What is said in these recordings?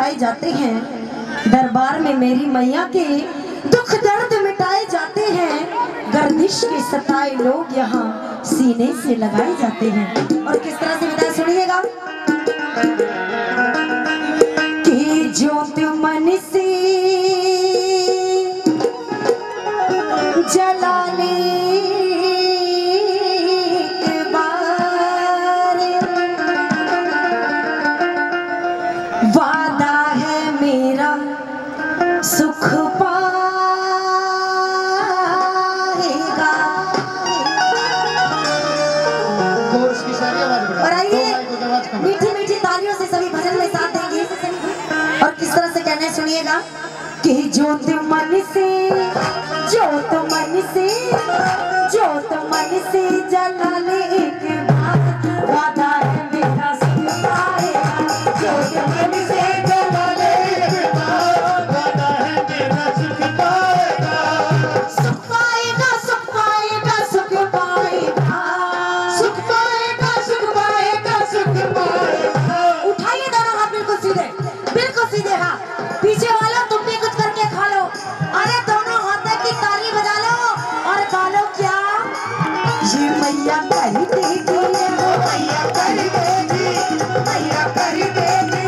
लगाए जाते हैं, दरबार में मेरी मैया के दुख दर्द मिटाए जाते हैं, गर्दिश के सताए लोग यहाँ सीने से लगाए जाते हैं। और किस तरह से बताया सुनिएगा कि ज्योत मन से जला ले वादा है मेरा सुख पाएगा। और आइए मीठी मीठी तालियों से सभी भजन में साथ देंगे। और किस तरह से कहना है सुनिएगा कि ज्योत मन से जला ले एक बात, वादा है मेरा सुख पाएगा। ज्योत मन से जला ले एक बात, वादा है मेरा सुख पाएगा। सुख पाएगा, सुख पाएगा, सुख पाएगा, सुख पाएगा, सुख पाएगा, सुख पाएगा। उठाइए दोनों हाथ बिल्कुल सीधे हाथ। पीछे वालों तुम भी कुछ करके खा लो। अरे दोनों हाथों की ताली बजा लो और गा लो क्या, ये मैया कर देगी, मैया कर देगी, मैया कर देगी।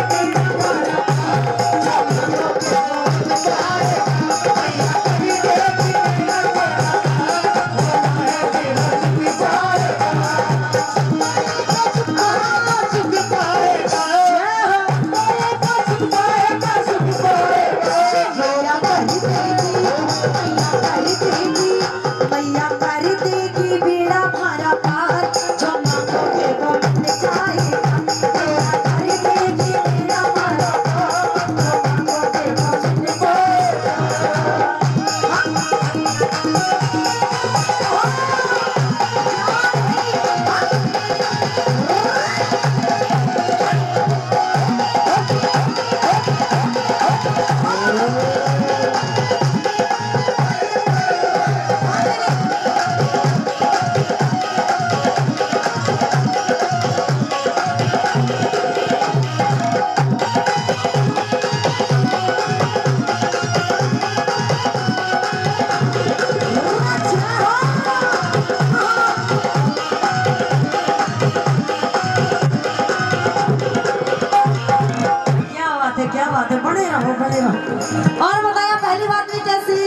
क्या बात है, बने रहो बने रहो। और बताया पहली बात में कैसे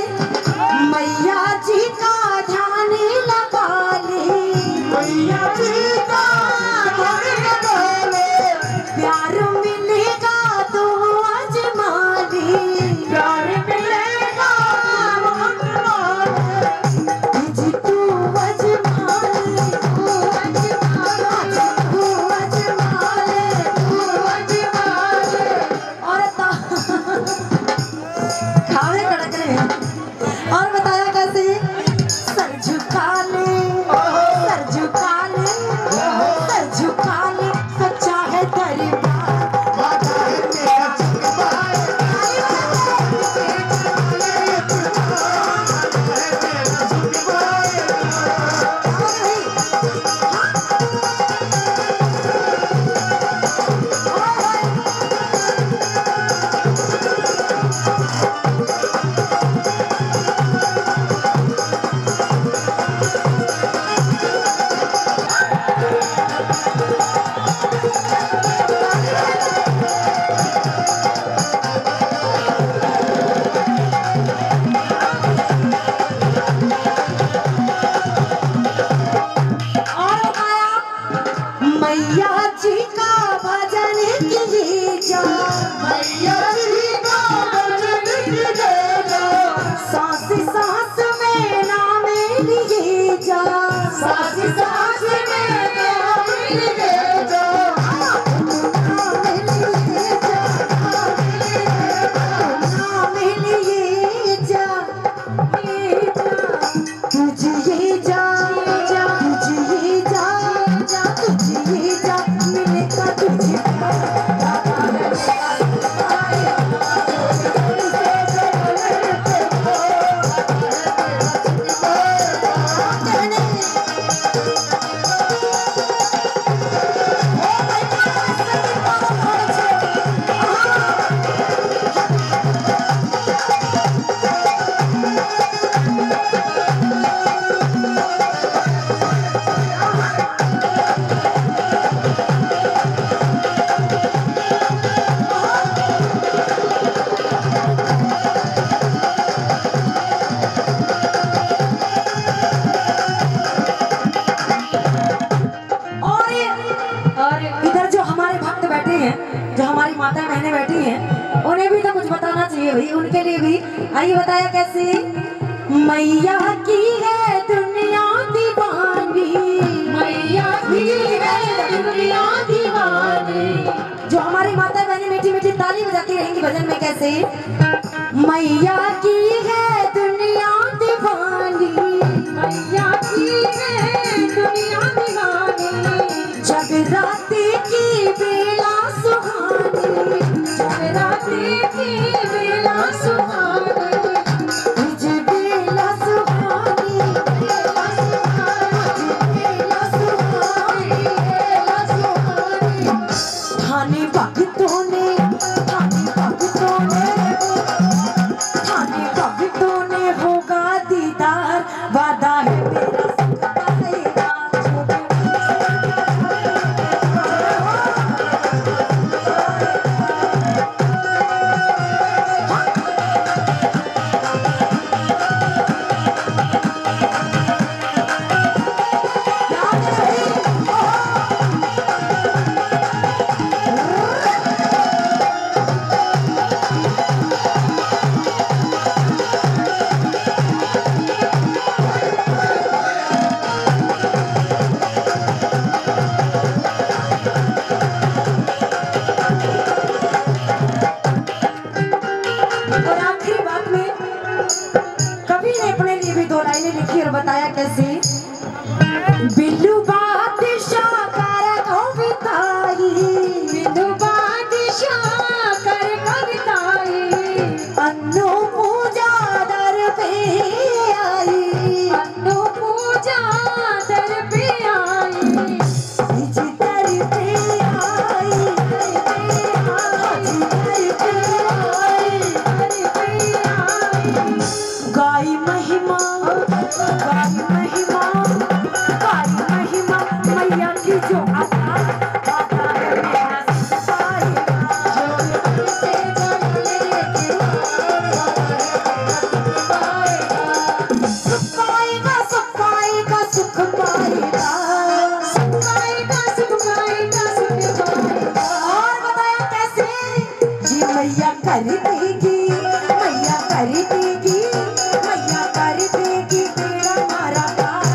मैया जी का ध्यान लगा ले, मैया जी का ध्यान लगा ले, प्यार मिलेगा तो अजमा ले, प्यार मिलेगा जी तू अजमा ले, तू अजमा ले, तू अजमा ले, तू अजमा ले। खावे कड़क रहे हैं। और बताया कैसे सर झुका ले, सर झुका ले, सर झुका ले, सच्चा है दरबार, वादा है मेरा सुख पाएगा। मैया जी का भजन कीजिए, मैया जी का भजन कीजिए, सांस सांस में नाम लीजिए, सांस सांस में नाम लीजिए, नाम लीजिए, तुझे जा तुझे जा तुझे जा मिलेगा तुझे। और इधर जो हमारे भक्त बैठे हैं, जो हमारी माता बहनें बैठी हैं, उन्हें भी तो कुछ बताना चाहिए भाई, उनके लिए भी। आइए बताया कैसे। मैया की है दुनिया दीवानी, मैया की है दुनिया दीवानी। जो हमारी माता बहनें मीठी मीठी ताली बजाती रहेंगी भजन में कैसे। मैया की है दुनिया दीवानी, मैया की है दुनिया दीवानी। जगराती की बेला सुहानी, जगराती की बेला सुहानी, बेला सुहानी, बेला सुहानी, बेला सुहानी, बेला सुहानी। थाने भक्तों ने, थाने भक्तों ने, थाने भक्तों ने होगा दीदार, वादा है मेरा बताया कैसे। बिल्लू बादशाह कर कविताई, बिल्लू बादशाह कर कविताई। अन्नू पूजा दर पे आई, अन्नू पूजा दर पे आई, दर पे आई, गाई महिमा, गाई महिमा, गाई महिमा मैया की जो आता है मेरा सुख पाएगा, सुख पाएगा, सुख पाएगा, सुख पाएगा, सुख पाएगा, सुख पाएगा। और बताया कैसे। जी मैया कर देगी, मैया कर देगी, मैया कर देगी तेरा मारा पार।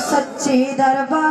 सच्चे दरबार